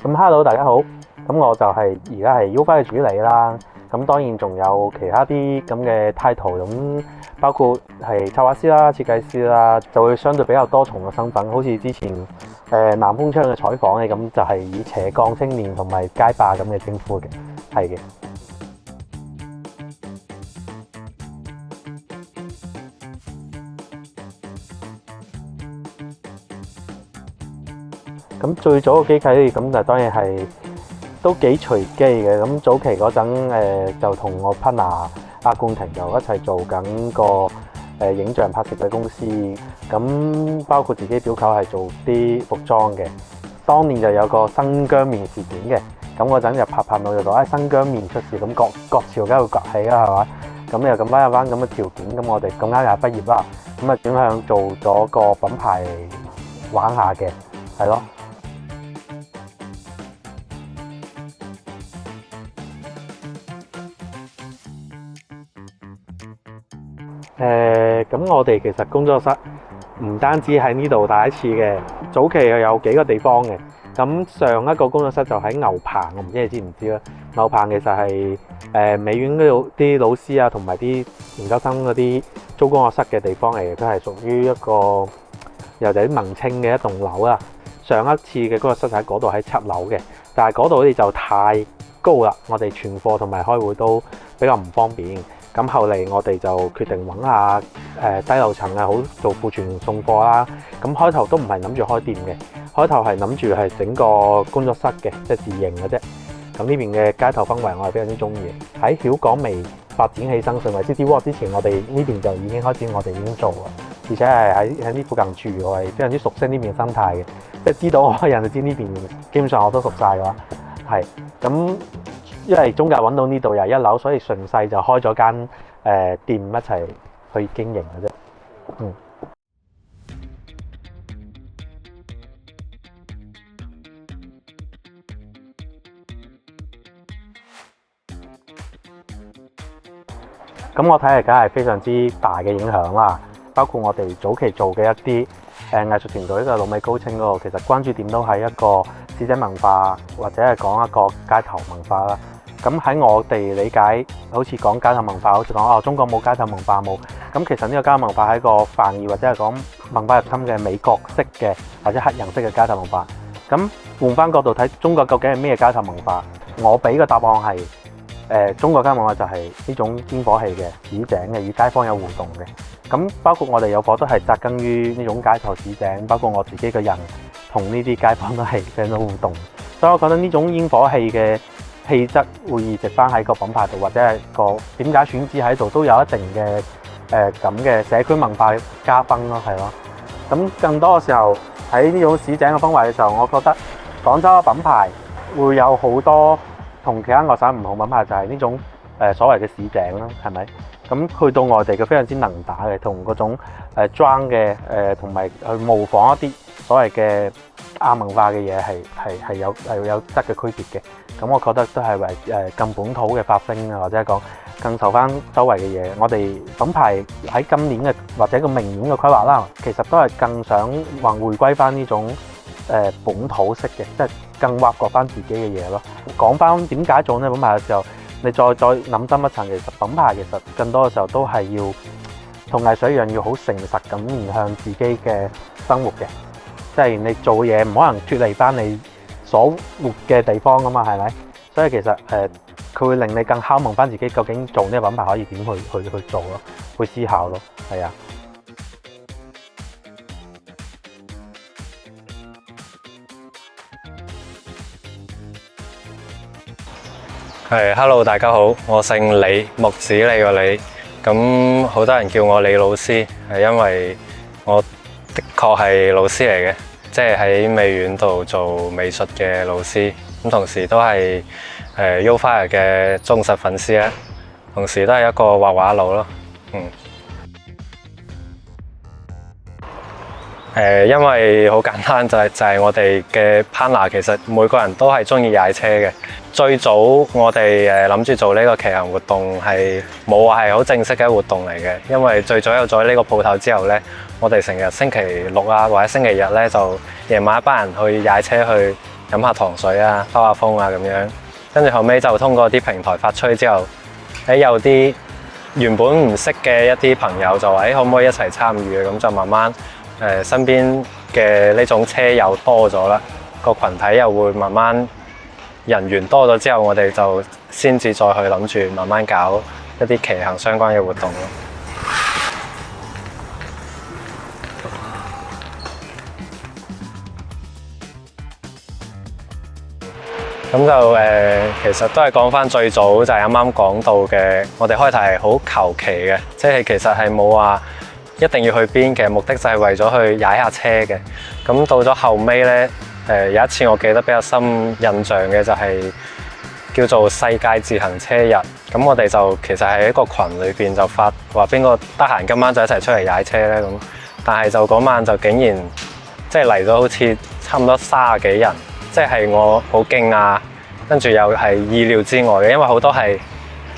咁 Hello 大家好，咁我就係而家係 U5 嘅主理啦。咁當然仲有其他啲咁嘅 title，咁包括係策劃師啦、設計師啦，就會相對比較多重嘅身份。好似之前南風窗嘅採訪嘅，咁就係以斜槓青年同埋街霸咁嘅稱呼嘅，係嘅。咁最早嘅機契咁就當然係都幾隨機嘅。咁早期嗰陣就同我 partner 阿冠廷就一齊做緊個影像拍攝嘅公司。咁包括自己表舅係做啲服裝嘅。當年就有個生薑麵事件嘅。咁嗰陣就拍到就講生薑麵出事，咁國潮梗係會崛起啦，係嘛？咁又咁啱有翻咁嘅條件，咁我哋咁啱又係畢業啦，咁啊轉向做咗個品牌玩下嘅，係咯。咁我哋其實工作室唔單止喺呢度第一次嘅，早期又有幾個地方嘅。咁上一個工作室就喺牛棚，我唔知你知唔知啦。牛棚其實係美院嗰度啲老師啊，同埋啲研究生嗰啲租工作室嘅地方嚟嘅，都係屬於一個又係啲文青嘅一棟樓啦。上一次嘅工作室喺嗰度喺7樓嘅，但係嗰度好似就太高啦，我哋存貨同埋開會都比較唔方便。咁後嚟我哋就決定揾下低樓層啊，好做庫存送貨啦。咁開頭都唔係諗住開店嘅，開頭係諗住係整個工作室嘅，即係自營嘅啫。咁呢邊嘅街頭氛圍我係非常之中意。喺曉港未發展起身成為 City Walk 之前，我哋呢邊就已經開始，我哋已經做啦。而且係喺呢附近住，我係非常之熟悉呢邊生態嘅，即係知道我人就知呢邊基本上我都熟晒嘅話，係咁。因為中介揾到呢度又係1樓，所以順勢就開咗間店一齊去經營嘅啫。咁我睇嚟梗係非常之大嘅影響啦。包括我哋早期做嘅一啲藝術團隊嘅老美高清嗰個，其實關注點都係一個市井文化，或者係講一個街頭文化啦。咁喺我哋理解，好似講街頭文化，好似講中國冇街頭文化冇。咁其實呢個街頭文化係一個泛義，或者係講文化入侵嘅美國式嘅或者黑人式嘅街頭文化。咁換翻角度睇，中國究竟係咩街頭文化？我俾個答案係中國街頭文化就係呢種煙火氣嘅、市井嘅、與街坊有互動嘅。咁包括我哋有夥都係紮根於呢種街頭市井，包括我自己個人同呢啲街坊都係有咗互動。所以我覺得呢種煙火氣嘅氣質會移植翻喺個品牌度，或者係個點解選址喺度，都有一定嘅咁嘅社區文化加分咯，係咯。咁更多嘅時候喺呢種市井嘅氛圍嘅時候，我覺得廣州嘅品牌會有好多同其他外省唔同品牌，就係呢種所謂嘅市井啦，係咪？咁去到外地嘅非常之能打嘅，同嗰種裝嘅同埋去模仿一啲所謂嘅亞文化嘅嘢係有質嘅區別嘅。咁我覺得都係為更本土嘅發聲啊，或者係講更受翻周圍嘅嘢。我哋品牌喺今年嘅或者個明年嘅規劃啦，其實都係更想話回歸翻呢種本土式嘅，即係更挖掘翻自己嘅嘢咯。講翻點解做呢品牌嘅時候，你再諗深一層，其實品牌其實更多嘅時候都係要同藝術一樣，要好誠實咁面向自己嘅生活嘅，即係你做嘅嘢唔可能脫離翻你所活嘅地方㗎嘛，係咪？所以其實佢會令你更拷問翻自己，究竟做呢個品牌可以點去做咯，去思考咯，係啊。Hello 大家好，我姓李，木子李個李，咁好多人叫我李老師，係因為我的確係老師嚟嘅，即係喺美院度做美術嘅老師，咁同時都係U5 嘅忠實粉絲啦，同時都係一個畫畫佬咯，因為好簡單，就係我哋嘅 partner 其實每個人都係中意踩車嘅。最早我哋諗住做呢個騎行活動係冇話係好正式嘅活動嚟嘅，因為最早有咗呢個鋪頭之後呢，我哋成日星期六啊或者星期日呢，就夜晚一班人去踩車去飲下糖水啊，兜下風啊咁樣。跟住後尾就通過啲平台發吹之後，有啲原本唔識嘅一啲朋友就話：可唔可以一齊參與啊？咁就慢慢身邊嘅呢種車友多咗啦，個群體又會慢慢人員多咗之後，我哋就先至再去諗住慢慢搞一啲騎行相關嘅活動咯。咁就其實都係講翻最早就係啱啱講到嘅，我哋開頭係好求其嘅，即係其實係冇話一定要去邊嘅，目的就係為咗去踩下車嘅。咁到咗後尾呢，有一次我記得比較深印象嘅就係叫做世界自行車日。咁我哋就其實係一個群裏邊就發話邊個得閒今晚就一齊出嚟踩車呢。咁但係就嗰晚就竟然即係嚟咗好似差唔多30幾人。即係我好驚訝，跟住又係意料之外嘅，因為好多係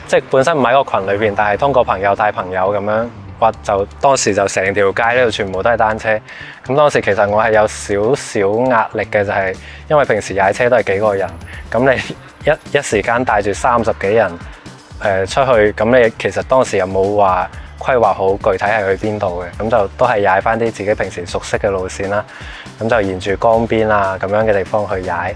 即係本身唔喺個群裏邊，但係通過朋友帶朋友咁樣，或就當時就成條街呢度全部都係單車。咁當時其實我係有少少壓力嘅，就係因為平時踩車都係幾個人，咁你一時間帶住30幾人出去，咁你其實當時又冇話規劃好具體係去邊度嘅，咁就都係踩翻啲自己平時熟悉嘅路線啦。咁就沿住江邊啊咁樣嘅地方去踩。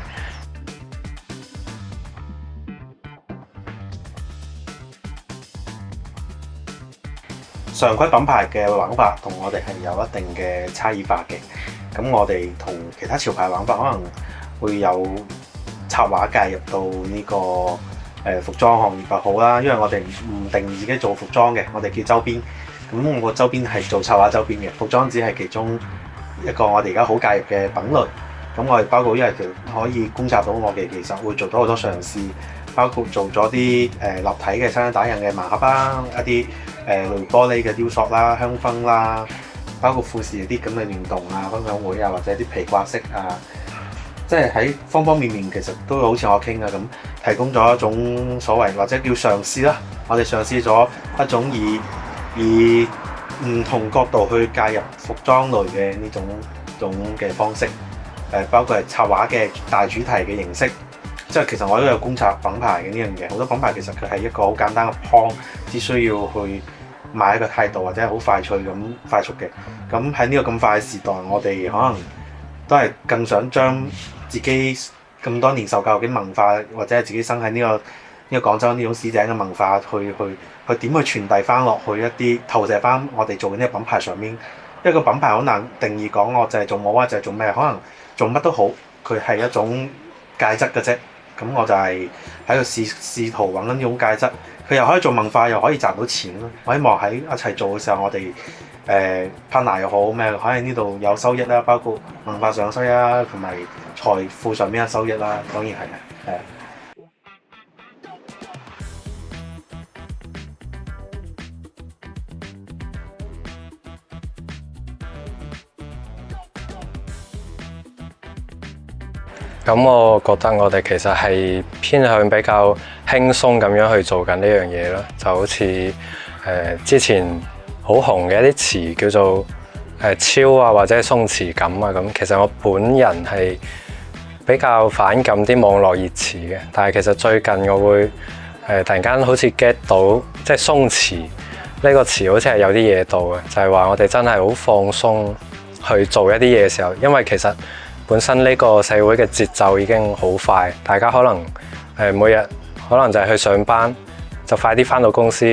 常規品牌嘅玩法同我哋係有一定嘅差異化嘅。咁我哋同其他潮牌玩法可能會有插畫介入到呢個服裝行業就好啦，因為我哋唔定義自己做服裝嘅，我哋叫周邊。咁我個周邊係做插畫周邊嘅，服裝只係其中一個我哋而家好介入嘅品類。咁我哋包括因為可以觀察到我哋其實會做到好多嘗試，包括做咗啲立體嘅餐打印嘅盲盒啦，一啲類玻璃嘅雕塑啦、香薰啦，包括富士啲咁嘅聯動啊、分享會啊，或者啲皮掛飾啊，即係喺方方面面其實都好似我傾啊咁，提供咗一種所謂或者叫嘗試啦。我哋嘗試咗一種以唔同角度去介入服裝類嘅呢種嘅方式，包括係插畫嘅大主題嘅形式。即係其實我都有觀察品牌嘅呢樣嘢，好多品牌其實佢係一個好簡單嘅 prompt， 只需要去買一個態度或者係好快脆咁快速嘅。咁喺呢個咁快嘅時代，我哋可能都係更想將自己咁多年受教育嘅文化，或者係自己生喺呢個廣州呢種市井嘅文化，去點去傳遞翻落去一啲投射翻我哋做嘅呢個品牌上面。一個品牌好難定義講我就係做帽啊，就係做咩？可能做乜都好，佢係一種介質嘅啫。咁我就係喺度試圖揾緊呢種介質，佢又可以做文化，又可以賺到錢咯。我希望喺一齊做嘅時候，我哋partner 又好咩，可以呢度有收益啦，包括文化上嘅收益啦，同埋財富上面嘅收益啦，當然係啊。咁我覺得我哋其實係偏向比較輕鬆咁樣去做緊呢樣嘢咯，就好似之前好紅嘅一啲詞叫做超啊或者係鬆弛感啊咁。其實我本人係比較反感啲網絡熱詞嘅，但係其實最近我會突然間好似 get 到即係鬆弛呢個詞好似係有啲嘢到嘅，就係話我哋真係好放鬆去做一啲嘢嘅時候，因為其實本身呢個社會嘅節奏已經好快，大家可能每日可能就係去上班，就快啲返到公司，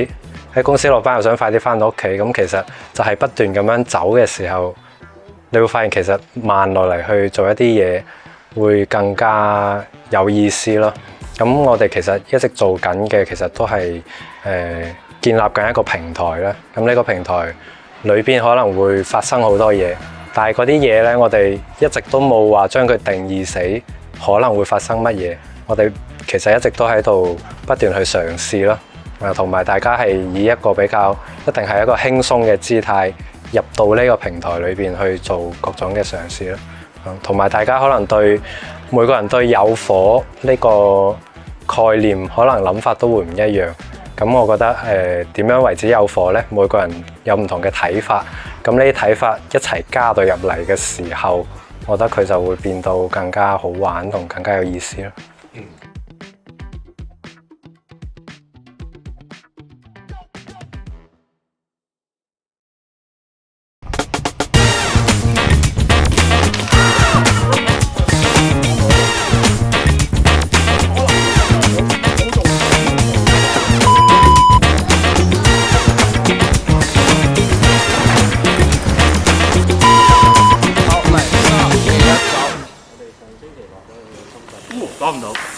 喺公司落班又想快啲返到屋企，咁其實就係不斷咁樣走嘅時候，你會發現其實慢落嚟去做一啲嘢會更加有意思咯。咁我哋其實一直做緊嘅其實都係建立緊一個平台啦。咁呢個平台裏邊可能會發生好多嘢。但係嗰啲嘢咧，我哋一直都冇話將佢定義死，可能會發生乜嘢。我哋其實一直都喺度不斷去嘗試咯，同埋大家係以一個比較一定係一個輕鬆嘅姿態入到呢個平台裏邊去做各種嘅嘗試咯。同埋大家可能對每個人對有火呢個概念可能諗法都會唔一樣。咁我覺得點樣為之有火呢？每個人有唔同嘅睇法。咁呢啲睇法一齊加到入嚟嘅時候，我覺得佢就會變到更加好玩同更加有意思咯。攞唔到。